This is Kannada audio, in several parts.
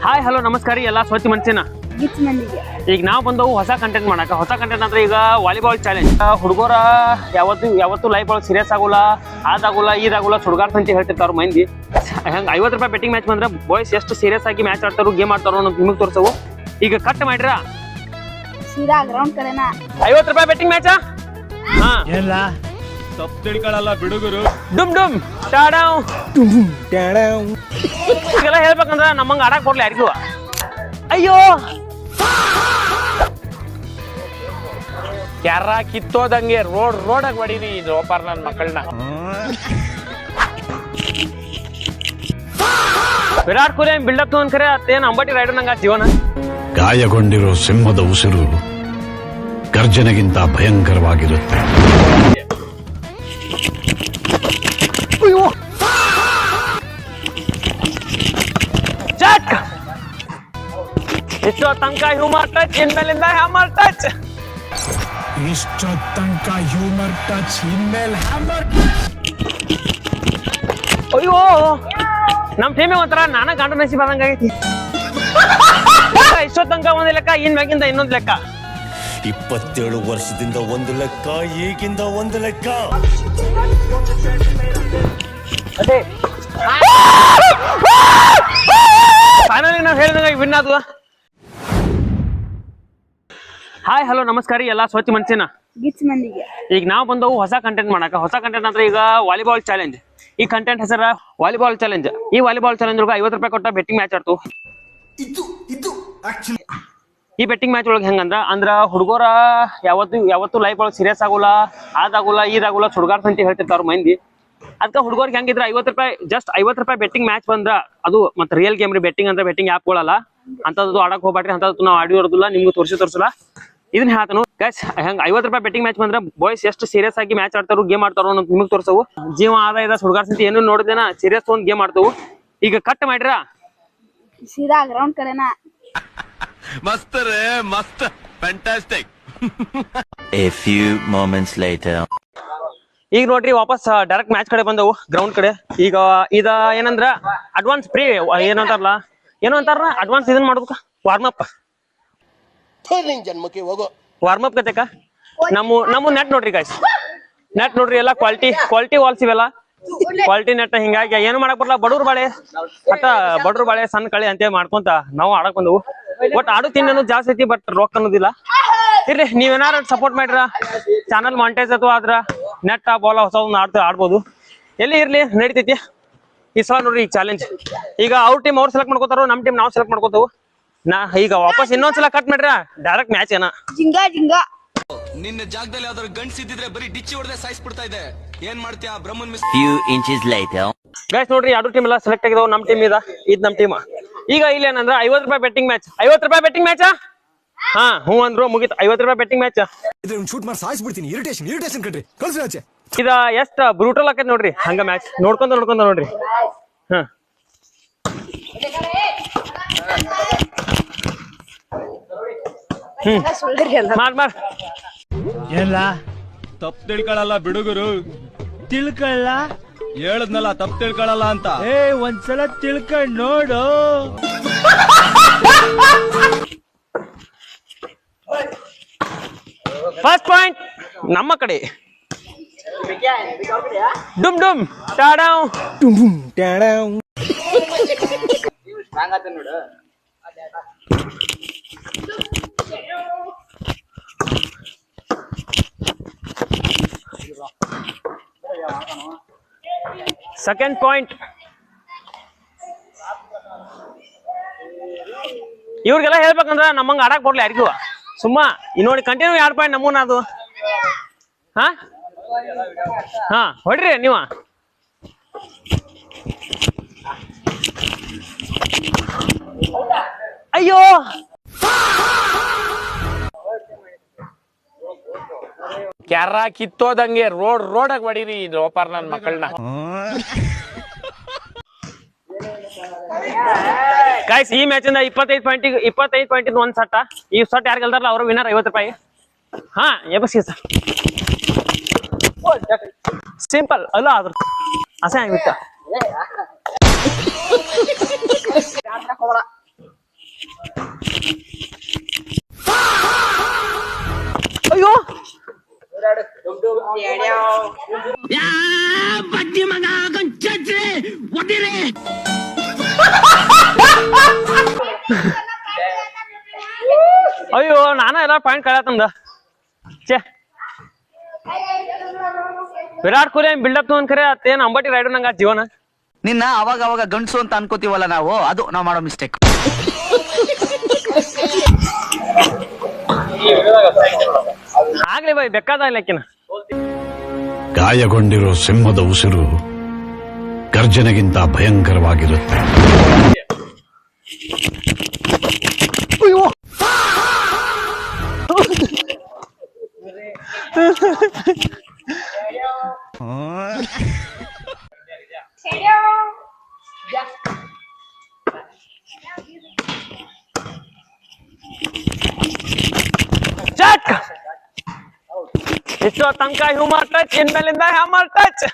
ಹಾಯ್ ಹಲೋ ನಮಸ್ಕಾರ ರೀ ಎಲ್ಲ ಸ್ವಚ್ಛ ಮನಸ್ಸಿನ ಈಗ ನಾವು ಬಂದವು ಹೊಸ ಕಂಟೆಂಟ್ ಮಾಡಕ. ಹೊಸ ಕಂಟೆಂಟ್ ಅಂದ್ರೆ ಈಗ ವಾಲಿಬಾಲ್ ಚಾಲೆಂಜ್. ಹುಡುಗರ ಯಾವತ್ತು ಲೈಫ್ ಒಳಗೆ ಸೀರಿಯಸ್ ಆಗೋಲ್ಲ, ಅದಾಗೋಲ್ಲ ಇದಾಗೋಲ್ಲ ಸುಡುಗಾಡ್ತ ಅಂತ ಹೇಳ್ತಿರ್ತಾರ ಮಂದಿ. ಹಂಗೆ 50 ರೂಪಾಯಿ ಬೆಟ್ಟಿಂಗ್ ಮ್ಯಾಚ್ ಬಂದ್ರೆ ಬಾಯ್ಸ್ ಎಷ್ಟು ಸೀರಿಯಸ್ ಆಗಿ ಮ್ಯಾಚ್ ಆಡ್ತಾರೋ ಗೇಮ್ ಆಡ್ತಾರೋ ಅನ್ನೋದು ನಿಮಗೆ ತೋರ್ಸವು. ಈಗ ಕಟ್ ಮಾಡಿರ 50 ರೂಪಾಯಿ ಬೆಟ್ಟಿಂಗ್ ಮ್ಯಾಚ್. ಹಾ ಎಲ್ಲ ತಪ್ಪು ತಿಳ್ಕೊಳ್ಳಲ್ಲ ಬಿಡುಗರು. ಡುಮ್ ಡುಮ್ ಟಾಡಾವ್ ಈಗೆಲ್ಲ ಹೇಳ್ಬೇಕಂದ್ರ ನಮ್ಮಂಗ ಆಡಕ್ ಕೊಡ್ಲಿ ಯಾರಿಗೂ. ಅಯ್ಯೋ ಕ್ಯಾರ ಕಿತ್ತೋದಂಗೆ ರೋಡಾಗ ಹೊಡೀನಿ ರೋಪಾರ್ ನನ್ನ ಮಕ್ಕಳನ್ನ. ವಿರಾಟ್ ಕೊಹ್ಲಿ ಬಿಲ್ಡಪ್ ತಗೊಂಡ್ ಖರೆ ಅತ್ತೇನ್ ಅಂಬಟಿ ರೈಡರ್ ನಂಗ ಜೀವನ. ಗಾಯಗೊಂಡಿರೋ ಸಿಂಹದ ಉಸಿರು ಗರ್ಜನೆಗಿಂತ ಭಯಂಕರವಾಗಿರುತ್ತೆ. ಇಷ್ಟೋ ತನಕ ಹ್ಯೂಮರ್ ಟಚ್ ಇನ್ಮೇಲಿಂದ ಹ್ಯಾಮರ್ ಟಚ್. ಇಷ್ಟೋ ತನಕ ಹ್ಯೂಮರ್ ಟಚ್ ಇನ್ಮೇಲೆ ಹ್ಯಾಮರ್. ಅಯ್ಯೋ ನಮ್ ಟೀಮೇ ಒಂಥರ ನಾನ ಗಂಡ ನಸಿ ಬಂದಂಗಾಗೈತಿ. ಇಷ್ಟೋ ತನಕ ಒಂದ್ ಲೆಕ್ಕ ಇನ್ ಮ್ಯಾಗಿಂದ ಇನ್ನೊಂದ್ ಲೆಕ್ಕ. 27 ವರ್ಷದಿಂದ ಒಂದು ಲೆಕ್ಕ, ಈಗಿಂದ ಒಂದು ಲೆಕ್ಕ. ಫೈನಲಿ ನಾವ್ ಹೇಳಿದಂಗ ವಿನ್ ಆದ್ವ. ಹಾಯ್ ಹಲೋ ನಮಸ್ಕಾರ ರೀ ಎಲ್ಲ ಸ್ವಚ್ಛ ಮನಸ್ಸಿನ. ಈಗ ನಾವು ಬಂದವು ಹೊಸ ಕಂಟೆಂಟ್ ಮಾಡಕ. ಹೊಸ ಕಂಟೆಂಟ್ ಅಂದ್ರೆ ಈಗ ವಾಲಿಬಾಲ್ ಚಾಲೆಂಜ್. ಈ ಕಂಟೆಂಟ್ ಹೆಸರ ವಾಲಿಬಾಲ್ ಚಾಲೆಂಜ್. ಈ ವಾಲಿಬಾಲ್ ಚಾಲೆಂಜ್ ಒಳಗೆ 50 ರೂಪಾಯಿ ಕೊಟ್ಟ ಬೆಟ್ಟಿಂಗ್ ಮ್ಯಾಚ್ ಆಡ್ತು. ಈ ಬೆಟ್ಟಿಂಗ್ ಮ್ಯಾಚ್ ಒಳಗೆ ಹೆಂಗಂದ್ರ ಹುಡುಗರ ಯಾವತ್ತು ಲೈಫ್ ಒಳಗೆ ಸೀರಿಯಸ್ ಆಗೋಲ್ಲ, ಅದಾಗೋಲ್ಲ ಇದಾಗೋಲ್ಲ ಸುಡುಗಾಡ್ತ ಅಂತ ಹೇಳ್ತಿರ್ತಾರ ಮಂದಿ. ಅದಕ್ಕೆ ಹುಡುಗರ್ಗೆ ಹೆಂಗಿದ್ರ 50 ರೂಪಾಯಿ ಜಸ್ಟ್ 50 ರೂಪಾಯಿ ಬೆಟ್ಟಿಂಗ್ ಮ್ಯಾಚ್ ಬಂದ್ರ ಅದು ಮತ್ತೆ ರಿಯಲ್ ಗೇಮ್ ರೀ. ಬೆಟ್ಟಿಂಗ್ ಅಂದ್ರೆ ಬೆಟ್ಟಿಂಗ್ ಆ್ಯಪ್ಗಳಲ್ಲ, ಅಂತದ್ದು ಆಡಕ್ ಹೋಗ್ಬೇಡ್ರಿ. ಅಂತದ್ದು ನಾವು ಆಡಿರೋದಿಲ್ಲ, ನಿಮ್ಗೂ ತೋರಿಸಲ್ಲ. ಇದನ್ನ ಹೇಳ್ತಾನು ಗೈಸ್. ಹೆಂಗ್ 50 ರೂಪಾಯಿ ಬೆಟ್ಟಿಂಗ್ ಮ್ಯಾಚ್ ಬಂದ್ರೆ ಬಾಯ್ಸ್ ಎಷ್ಟು ಸೀರಿಯಸ್ ಆಗಿ ಮ್ಯಾಚ್ ಆಡ್ತಾರೋ ಗೇಮ್ ಆಡ್ತಾರೋ ಅನ್ನೋದು ನಿಮಗೆ ತೋರ್ಸವು. ಜೀವ ಆದಾಯದ ಸುಡುಗಾಡ್ಸಂತ ಏನು ನೋಡಿದೇನ ಸೀರಿಯಸ್ ಒಂದು ಗೇಮ್ ಆಡ್ತಾವು. ಈಗ ಕಟ್ ಮಾಡಿರ ಸೀದಾ ಗ್ರೌಂಡ್ ಕಡೆನ. ಮಸ್ತ್ ರೇ ಮಸ್ತ್, fantastic. A few moments later. ಈಗ ನೋಡ್ರಿ ವಾಪಸ್ ಡೈರೆಕ್ಟ್ ಮ್ಯಾಚ್ ಕಡೆ ಬಂದವು, ಗ್ರೌಂಡ್ ಕಡೆ. ಈಗ ಇದ ಏನಂದ್ರ ಅಡ್ವಾನ್ಸ್ ಪ್ರೀ ಏನೋ ಅಂತಾರ ಅಡ್ವಾನ್ಸ್ ಇದನ್ ಮಾಡ್ಬೇಕ. ವಾರ್ಮ್ ಅಪ್ ಜನ್ಮಕ್ಕೆ ಹೋಗೋ ವಾರ್ಮ್ ಅಪ್ ಕತೆಕ ನಮ್ಮ ನೆಟ್ ನೋಡ್ರಿ ಗೈಸ್. ನೆಟ್ ನೋಡ್ರಿ ಎಲ್ಲ ಕ್ವಾಲಿಟಿ ವಾಲ್ಸ್ ಇವೆಲ್ಲ ಕ್ವಾಲಿಟಿ ನೆಟ್. ಹಿಂಗಾಗಿ ಏನು ಮಾಡಕ್ ಬರಲ್ಲ. ಬಡವ್ರ ಬಾಳೆ ಸಣ್ಣ ಕಳಿ ಅಂತ ಮಾಡ್ಕೊಂತ ನಾವು ಆಡಕ್ ಬಂದವು. ಬಟ್ ಆಡು ತಿನ್ನೋದು ಜಾಸ್ತಿ ಐತಿ, ಬಟ್ ರೊಕ್ಕ ಅನ್ನೋದಿಲ್ಲ. ಇರ್ಲಿ ನೀವೇನಾರ ಸಪೋರ್ಟ್ ಮಾಡ್ರ ಚಾನಲ್ ಮಾನಿಟೈಸ್ ಅಥವಾ ಆದ್ರ ನೆಟ್ ಬಾಲ್ ಹೊಸ ಆಡ್ಬೋದು. ಎಲ್ಲಿ ಇರ್ಲಿ ನಡಿತೈತಿ. ಈ ಸಲ ನೋಡ್ರಿ ಈಗ ಚಾಲೆಂಜ್. ಈಗ ಅವ್ರ ಟೀಮ್ ಅವ್ರು ಸೆಲೆಕ್ಟ್ ಮಾಡ್ಕೋತಾರೋ, ನಮ್ ಟೀಮ್ ನಾವು ಸೆಲೆಕ್ಟ್ ಮಾಡ್ಕೋತಾವು. ಈಗ ವಾಪಸ್ ಇನ್ನೊಂದ್ಸಲ ಕಟ್ ಮಾಡ್ರ ಡೈರೆಕ್ಟ್ ಮ್ಯಾಚ್ ಏನ. ಜಿಂಗಾ ನಿನ್ನ ಜಾಗದಲ್ಲಿ ಯಾವ್ದಾದ್ರು ಗಂಡ್ಸಿದ್ರೆ ಬರೀ ಡಿಚ್ಚಿ ಹೊಡೆದೇ ಸಾಯಿಸ್ಬಿಡ್ತಾ ಇದೆ. ಏನ್ ಮಾಡ್ತೀಯಾ ಬ್ರಹ್ಮನ್ miss. Few inches later. Guys ನೋಡ್ರಿ ಎರಡು ಟೀಮ್ ಎಲ್ಲ ಸೆಲೆಕ್ಟ್ ಆಗಿದಾವ. ನಮ್ ಟೀಮ್ ಇದ್ ನಮ್ ಟೀಮ್. ಈಗ ಇಲ್ಲಿ ಏನಂದ್ರ 50 ರೂಪಾಯಿ ಬೆಟ್ಟಿಂಗ್ ಮ್ಯಾಚ್. 50 ರೂಪಾಯಿ ಬೆಟ್ಟಿಂಗ್ ಮ್ಯಾಚ್. ಹಾ ಹ್ಞೂ ಅಂದ್ರು ಮುಗಿತ್. 50 ರೂಪಾಯಿ ಬೆಟ್ಟಿಂಗ್ ಮ್ಯಾಚ್. ಶೂಟ್ ಮಾಡಿ ಸಾಯಿಸ್ಬಿಡ್ತೀನಿ. ಇರಿಟೇಷನ್ ಕಣ್ರಿ, ಕಳ್ಸಿ ಆಚೆ. ಇದ ಎಷ್ಟ್ ಬ್ರೂಟಲ್ ಆಕೈತಿ ನೋಡ್ರಿ ಹಂಗ ಮ್ಯಾಚ್. ನೋಡ್ಕೊಂತ ನೋಡ್ರಿ. ಹಾ ಮಾಡ್ ಎಲ್ಲ ತಪ್ಪು ತಿಳ್ಕೊಳ್ಳಲ್ಲ ಬಿಡುಗರು. ತಿಳ್ಕೊಳ್ಳ ಹೇಳದ್ನಲ್ಲ ತಪ್ಪು ತಿಳ್ಕೊಳ್ಳಲ್ಲ ಅಂತ. ಒಂದ್ಸಲ ತಿಳ್ಕೊಂಡ್ ನೋಡು. ಫಸ್ಟ್ ಪಾಯಿಂಟ್ ನಮ್ಮ ಕಡೆ. ಡುಮ್ ಡುಮ್ ಟಾಡಾವ್ ಸೆಕೆಂಡ್ ಪಾಯಿಂಟ್. ಇವ್ರಿಗೆಲ್ಲ ಹೇಳ್ಬೇಕಂದ್ರ ನಮ್ಮಂಗ ಆಡಕ್ ಕೊಡ್ಲಿ ಯಾರಿಗೂ. ಸುಮ್ಮ ನೋಡಿ ಕಂಟಿನ್ಯೂ 2 ಪಾಯಿಂಟ್ ನಮೂನ ಅದು. ಹಾ ಹೊಡ್ರಿ ನೀವ. ಅಯ್ಯೋ ಕ್ಯಾರ ಕಿತ್ತೋದಂಗೆ ರೋಡಾಗ ಹೊಡೀನಿ ರೋಪಾರ್ ನನ್ನ ಮಕ್ಕಳನ್ನ. ಗೈಸ್ ಈ ಮ್ಯಾಚ್ ಇಂದ 25 ಪಾಯಿಂಟ್ ಒಂದ್ ಸಟ್ಟ. ಈ ಸಟ್ ಯಾರು ಗೆಲ್ದಾರಲ್ಲ ಅವರು ವಿನ್ನರ್ 50 ರೂಪಾಯಿ. ಹಾ ಎಬಸಿ ಸರ್ ಸಿಂಪಲ್ ಅಲ್ಲ ಆದ್ರ ಅಸಹ್ಯ ಆಗಿಬಿಟ್ಟ. ಅಯ್ಯೋ ಅಯ್ಯೋ ನಾನ ಎಲ್ಲ ಪಾಯಿಂಟ್ ಕಳ್ಯಾತಂದ ಛೇ ವಿರಾಟ್ ಕೊಹ್ಲಿ ಬಿಲ್ಡಪ್ ತಗೊಂಡ್ ಖರೆ ಅತ್ತೇನ್ ಅಂಬಟಿ ರೈಡರ್ ನಂಗ ಜೀವನ ನಿನ್ನ ಅವಾಗ ಅವಾಗ ಗಂಡಸು ಅಂತ ಅನ್ಕೋತೀವಲ್ಲ ನಾವು ಅದು ನಾವು ಮಾಡೋ ಮಿಸ್ಟೇಕ್. ಆಗ್ಲಿ ಬೈ ಬೇಕಾದಾಗ್ಲಿಕ್ಕಿನ ಗಾಯಗೊಂಡಿರೋ ಸಿಂಹದ ಉಸಿರು ಗರ್ಜನೆಗಿಂತ ಭಯಂಕರವಾಗಿರುತ್ತೆ. ಚಕ್ ಇಷ್ಟೋ ತನಕ ಹ್ಯೂಮರ್ ಟಚ್ ಇನ್ಮೇಲಿಂದ ಹ್ಯಾಮರ್ ಟಚ್.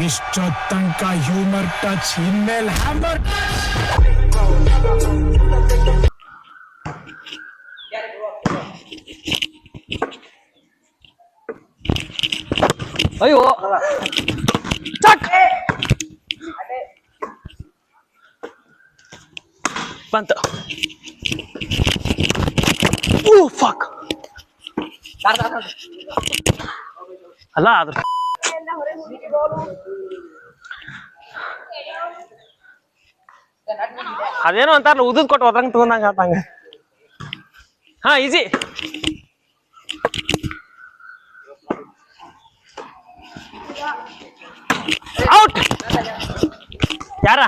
ಇಷ್ಟೊತ್ತಂಕ ಹ್ಯೂಮರ್ ಟಚ್ ಇನ್ಮೇಲೆ ಹ್ಯಾಮರ್. ಅಯ್ಯೋ ಚಕ್ ಬಂತು. ಫಕ್ ಅಲ್ಲ ಅದ್ರ ಅದೇನೋ ಅಂತಾರಲ್ಲ ಉದದ್ ಕೊಟ್ಟು ಹೋದಂಗ ತಗೊಂಡಂಗ ಆತಂಗ. ಹಾ ಈಜಿ ಔಟ್. ಯಾರ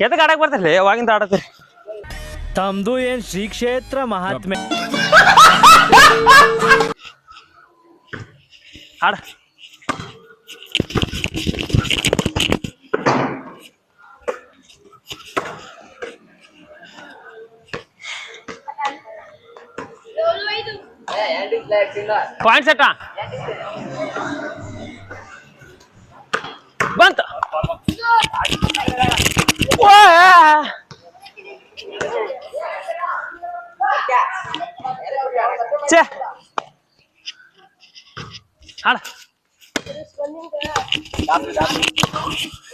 ಎದಕ್ ಆಡಕ್ ಬರ್ತಿರ್ಲಿ ಅವಾಗಿಂದ ಆಡತ್ತೀರಿ. ತಮ್ದು ಏನ್ ಶ್ರೀ ಕ್ಷೇತ್ರ ಮಹಾತ್ಮೆ. ಆಡ ಪಾಯಿಂಟ್ ಸೆಟ್ಟ ಬಂತ. ಛೇ ಆಡ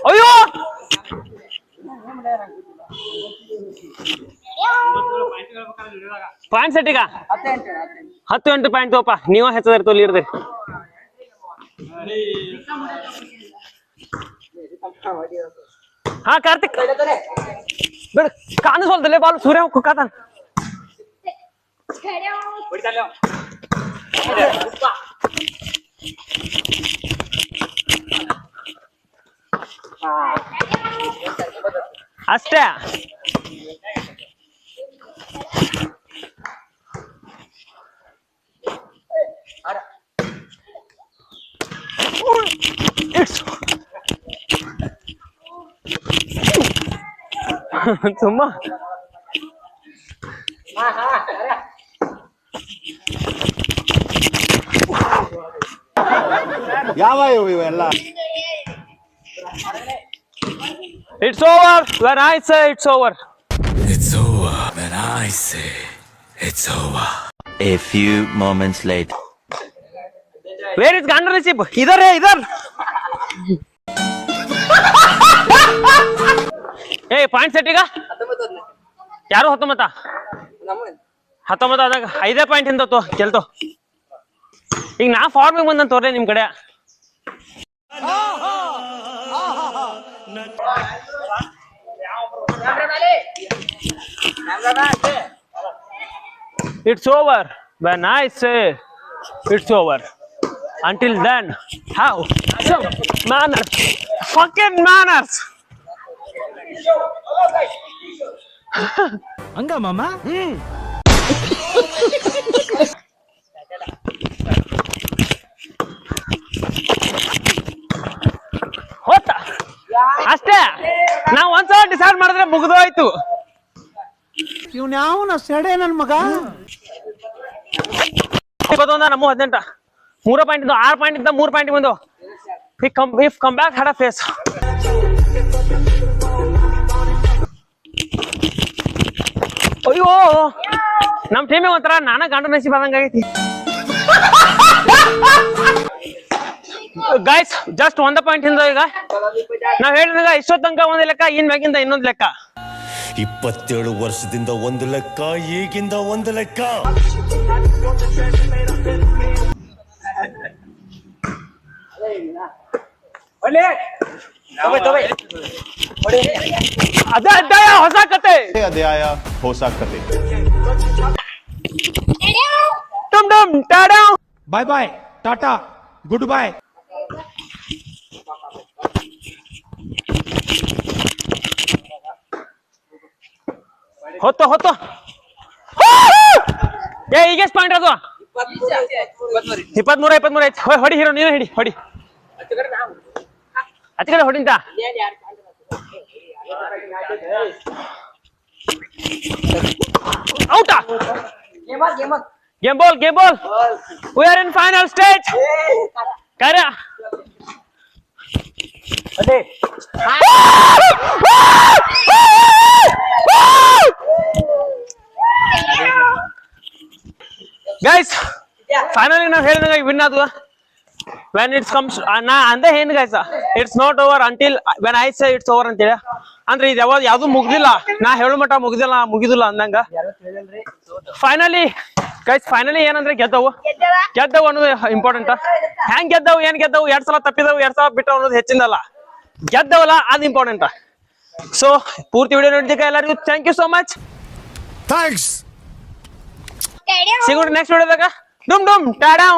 ಅಯ್ಯೋ ಪಾಯಿಂಟ್ ಸೆಟ್ ಈಗ 10-8 ಪಾಯಿಂಟ್ ತೋಪ ನೀವ ಹೆಚ್ಚದಿರ್ತು ಲೀಡ್ರಿ. ಹಾ ಕಾರ್ತಿಕ್ ಬಿಡ ಕಾಣಿಸೋಲ್ದಲ್ಲೇ ಬಾಲ್ ಸೂರ್ಯ ಕುಕ್ಕಾತಾನ. ಅಷ್ಟೇ ತುಂಬಾ ಯಾವ ಇವೆಲ್ಲ It's over when I say it's over. It's over when I say it's over. A few moments later. Where is Gander Ship? Idhar hai, idhar. Hey, point set ಈಗ ಯಾರು 19 ಆದಾಗ 5 ಪಾಯಿಂಟ್ ಹಿಂದ ಗೆಲ್ತು. ಈಗ ನಾ ಫಾರ್ಮಿಗೆ ಬಂದಂತ ತೋರ್ಲೆ ನಿಮ್ ಕಡೆ. It's over when I say it's over. Until then, have some manners. Fucking manners. ಹಂಗ ಮಾಮ. ಹೋತ ಅಷ್ಟೇ. ನಾವ್ ಒಂದ್ಸಲ ಡಿಸೈಡ್ ಮಾಡಿದ್ರೆ ಮುಗಿದು ಆಯ್ತು. ಇವ್ನ ಯಾವನ ಸೆಡೆ ನನ್ ಮಗ. 21 ನಮ್ಮ 18 3 ಪಾಯಿಂಟ್ ಇದ್ದು 6 ಪಾಯಿಂಟ್ ಇದ್ದ 3 ಪಾಯಿಂಟ್ ಬಂದು. If come back had a face. ಅಯ್ಯೋ ನಮ್ ಟೀಮೇ ಒಂಥರ ನಾನ ಗಂಡ ನಸೀಬ್ ಆದಂಗ ಆಗೈತಿ. ಗೈಸ್ ಜಸ್ಟ್ 1 ಪಾಯಿಂಟ್ ಹಿಂದ ಈಗ ನಾವ್ ಹೇಳಿದಾಗ ಇಷ್ಟೊತ್ತಂಕ ಒಂದ್ ಲೆಕ್ಕ ಇನ್ ಮ್ಯಾಗಿಂದ ಇನ್ನೊಂದ್ ಲೆಕ್ಕ. 27 ವರ್ಷದಿಂದ ಒಂದು ಲೆಕ್ಕ, ಈಗಿಂದ ಒಂದು ಲೆಕ್ಕ. ಅದೇ ಅಧ್ಯಾಯ ಹೊಸ ಕತೆ. ಅಧ್ಯಾಯ ಹೊಸ ಕತೆ. ಟುಮ್ ಟುಮ್ ಟಾಡಾ. ಬಾಯ್ ಬಾಯ್ ಟಾಟಾ ಗುಡ್ ಬಾಯ್. ಹೊತ್ತು ಹೊತ್ತು ಏ ಈಗ ಎಷ್ಟು ಪಾಯಿಂಟ್ ಅದು? 23 ಐತಿ. ಹೊಡಿ ಹೀರೋ, ನೀವೇ ಹಿಡಿ, ಹೊಡಿ ಆಚೆ ಕಡೆ ಹೊಡಿಂತ. ಔಟಾ. Game ball. We are in final stage. ಕಾರ್ಯ ಗೈಸ್ ಫೈನಲಿ ನಾವು ಹೇಳಿದಾಗ ವಿನ್ ಆದ್ವು. when it comes ನಾ ಅಂದೆ ಏನ್ guys, it's not over until when I say it's over ಅಂತೇಳಿ. ಅಂದ್ರೆ ಇದು ಯಾವ್ದು ಮುಗ್ದಿಲ್ಲ, ನಾ ಹೇಳೋ ಮಟ್ಟ ಮುಗಿದಿಲ್ಲ ಅಂದಂಗ. ಫೈನಲಿ ಗೈಸ್ ಏನಂದ್ರೆ ಗೆದ್ದವು ಅನ್ನೋದು ಇಂಪಾರ್ಟೆಂಟ್. ಹೆಂಗ್ ಗೆದ್ದವು, ಏನ್ ಗೆದ್ದವು, 2 ಸಲ ತಪ್ಪಿದವು, 2 ಸಲ ಬಿಟ್ಟವು ಅನ್ನೋದು ಹೆಚ್ಚಿಂದಲ್ಲ, ಗೆದ್ದವಲ್ಲ ಅದು ಇಂಪಾರ್ಟೆಂಟ್. ಸೊ ಪೂರ್ತಿ ವಿಡಿಯೋ ನೋಡಿದ್ದಕ್ಕೆ ಎಲ್ಲರಿಗೂ thank you so much. Thanks. ಸಿಗೋಣ ನೆಕ್ಸ್ಟ್ ವಿಡಿಯೋದಾಗ. Dum dum TADA.